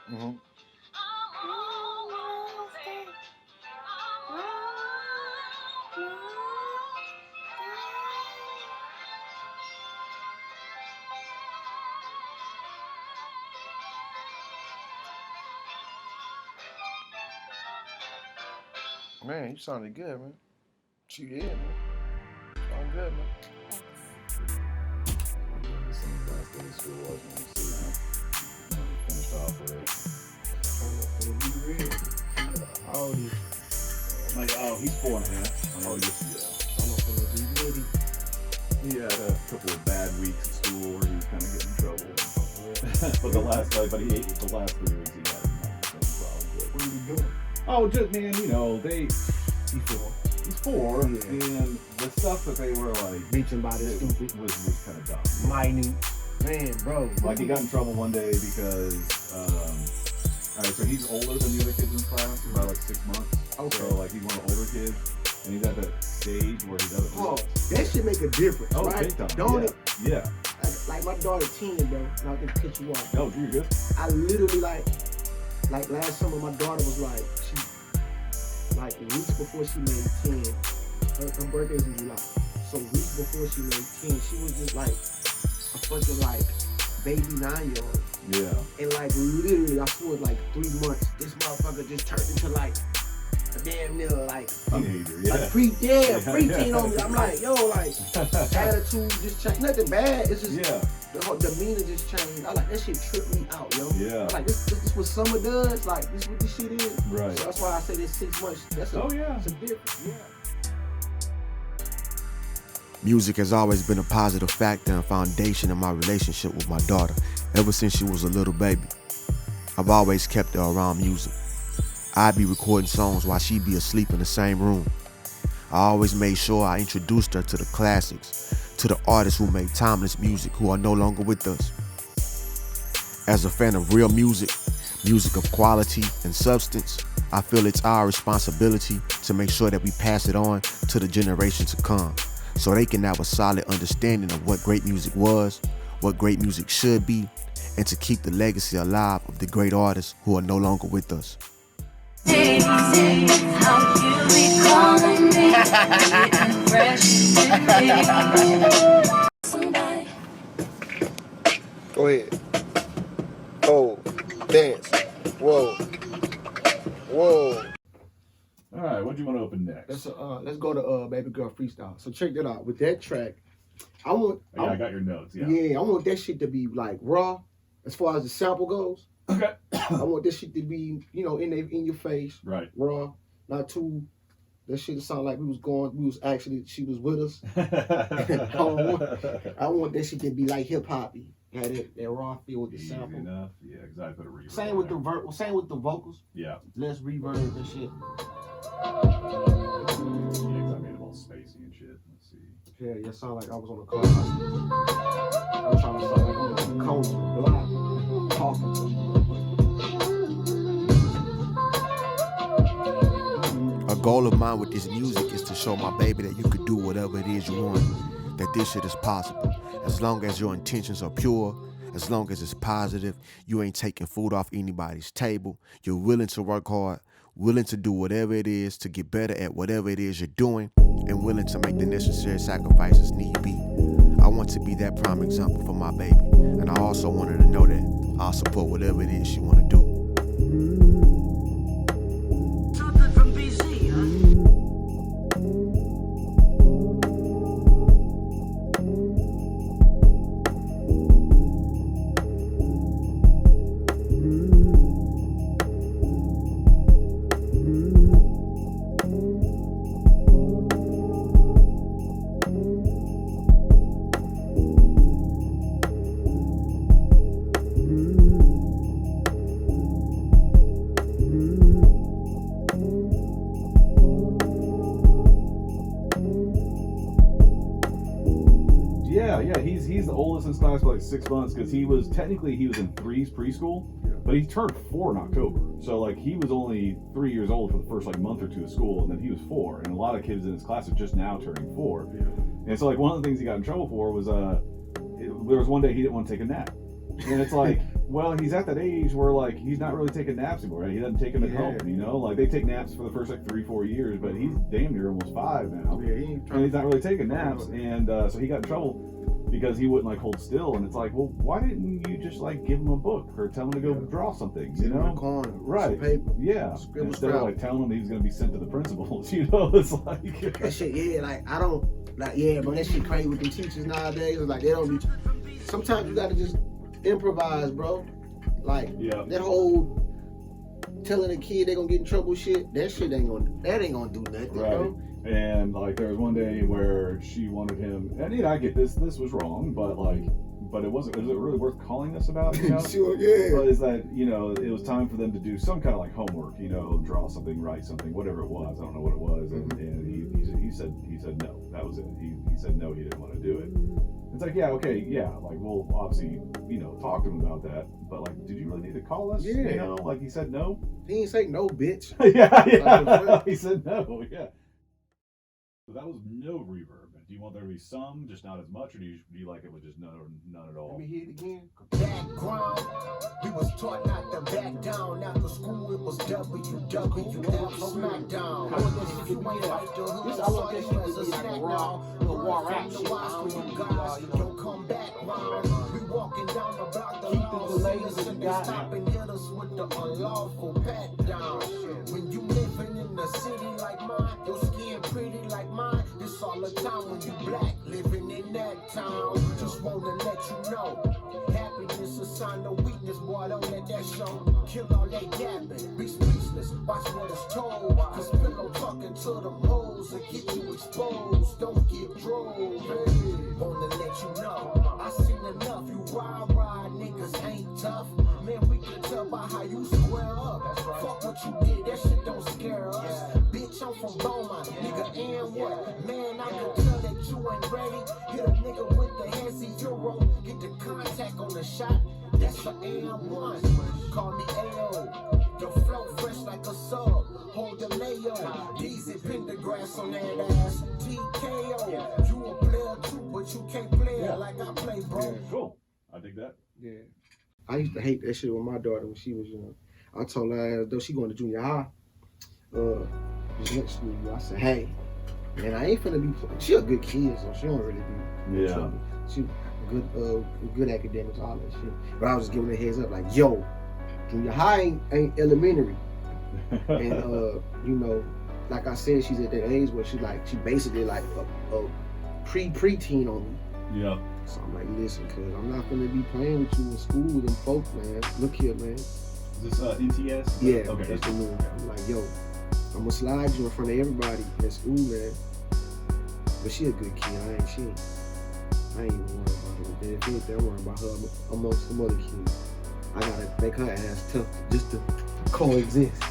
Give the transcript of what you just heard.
Mm-hmm. Man, you sounded good, man. You did, man. Sound good, man. Last day of school was when we finished off with it. How old is he? Like, oh, he's 4.5. Oh, yes, yeah. He had a couple of bad weeks at school where he was kind of getting in trouble. But the last 3 weeks he had no problems. What are you doing? Oh, just, man, you know, He's 4, Yeah. and the stuff that they were like Reaching by this stupid. was kind of dumb. Minute. Man, bro. Like, he got in trouble one day because, alright, so he's older than the other kids in class, by like 6 months. Okay. So, like, he's one of the older kids, and he's at that stage where he doesn't. Oh, that shit make a difference, Oh, right? big time. Don't Yeah. it? Yeah. Like my daughter 10, bro. And I can cut you off. No, you're good. I literally like last summer, my daughter was like, weeks before she made 10, her birthday's in July. So weeks before she made 10, she was just like a fucking like baby 9-year-old. Yeah. And like literally, I swear, like 3 months, this motherfucker just turned into like a damn near like Teenager, yeah. a preteen on me. I'm like, yo, like attitude just changed. Nothing bad. It's just the whole demeanor just changed. I like that shit tripped me out, yo. Yeah. I'm like this what summer does. Like this what this shit is. Right. So that's why I say this 6 months. That's a It's a difference. Yeah. Music has always been a positive factor and foundation in my relationship with my daughter ever since she was a little baby. I've always kept her around music. I'd be recording songs while she'd be asleep in the same room. I always made sure I introduced her to the classics, to the artists who made timeless music who are no longer with us. As a fan of real music, music of quality and substance, I feel it's our responsibility to make sure that we pass it on to the generation to come, so they can have a solid understanding of what great music was, what great music should be, and to keep the legacy alive of the great artists who are no longer with us. Go ahead. Oh, dance. Whoa. Whoa. All right, what do you want to open next? Let's go to Baby Girl Freestyle. So check that out. With that track, I got your notes. Yeah, I want that shit to be like raw, as far as the sample goes. Okay. I want this shit to be, in your face. Right. Raw, not too. That shit sound like she was with us. I want that shit to be like hip hoppy. Had that raw feel with the Easy sample. enough. Yeah, because I put a reverb. Same with the vocals. Yeah. Less reverb and shit. Yeah, because I made them all spacey and shit. Let's see. Yeah, sound like I was on a car. I'm trying to sound like I'm on a cone block talking. A goal of mine with this music is to show my baby that you could do whatever it is you want, that this shit is possible. As long as your intentions are pure, as long as it's positive, you ain't taking food off anybody's table, you're willing to work hard, willing to do whatever it is to get better at whatever it is you're doing, and willing to make the necessary sacrifices need be. I want to be that prime example for my baby, and I also want her to know that I'll support whatever it is she want to do. Something from BC, huh? Yeah, he's the oldest in his class by like 6 months because he was in Three's preschool. But he turned 4 in October. So like he was only 3 years old for the first like month or two of school, and then he was 4. And a lot of kids in his class are just now turning 4. Yeah. And so like one of the things he got in trouble for was there was one day he didn't want to take a nap. And it's like, well, he's at that age where like he's not really taking naps anymore. Right? He doesn't take them at home, you know. Like they take naps for the first like 3-4 years, but he's damn near almost 5 now, Yeah, and he's not really taking naps. And so he got in trouble because he wouldn't like hold still. And it's like, well, why didn't you just like give him a book or tell him to go draw something? You know, corner, right? Paper. Yeah. Scribble Instead of sprout. like telling him he was going to be sent to the principals, you know, it's like That shit, yeah, like I don't like, yeah, but that shit crazy with the teachers nowadays. It's like they don't be. Sometimes you gotta just improvise, bro. Like that whole telling a kid they gonna get in trouble shit. That shit ain't gonna do nothing, bro. And like there was one day where she wanted him, and you know, I get this was wrong, but it wasn't. Is it really worth calling this about? You know? Sure, yeah. But is that, you know, it was time for them to do some kind of like homework, you know, draw something, write something, whatever it was. I don't know what it was, and he said no. That was it. He said no. He didn't want to do it. It's like, yeah, okay, yeah, like we'll obviously, you know, talk to him about that, but like, did you really need to call us? Yeah. You know, like he said no. He ain't say no, bitch. yeah. He said no. Yeah. So that was no reverb. Do you want there to be some, just not as much, or do you like it with just none at all? Let me hear it again. Background, we was taught not to back down. After school, it was WW, SmackDown. If you ain't fight the hood, saw you as a snack now. From the watch for you guys, don't come back round. We walking down the block, the laws and they stop and hit us with the unlawful pat down. When you living in the city like mine, your skin pretty like mine. This all the time when you black, living in that town. Just wanna let you know, happiness is a sign of weakness, boy, don't let that show. Kill all that gapping, be speechless, watch what it's told. Cause pillow talking to the hoes and get you exposed. Don't get drove, hey. Wanna let you know, I seen enough, you ride, niggas ain't tough. Man, we can tell by how you square up. Fuck what you did, that shit don't scare us. Bitch, I'm from Beaumont, nigga, and what? Man, I can tell that you ain't ready. Hit a nigga with the Hansi Euro, get the contact on the shot. That's an AM1. Call me AO. The flow fresh like a sub. Hold the mayo. Deezy Pendergrass on that ass. TKO. You a player too, but you can't play it like I play, bro. Cool. I dig that. Yeah. I used to hate that shit with my daughter when she was young. I told her, though she going to junior high, this next school year, I said, hey, man, I ain't finna be playing. She a good kid, so she don't really be in trouble. She good academics, all that shit. But I was just giving her a heads up, like, yo, junior high ain't elementary. And you know, like I said, she's at that age where she basically like a preteen on me. Yeah. So I'm like, listen, cuz I'm not gonna be playing with you in school with them folk, man. Look here, man. Is this NTS? Yeah, Okay. that's the move. I'm like, yo, I'm gonna slide you in front of everybody at school, man. But she a good kid. I ain't even worried about her. If anything, I'm worried about her amongst some other kids. I gotta make her ass tough just to coexist.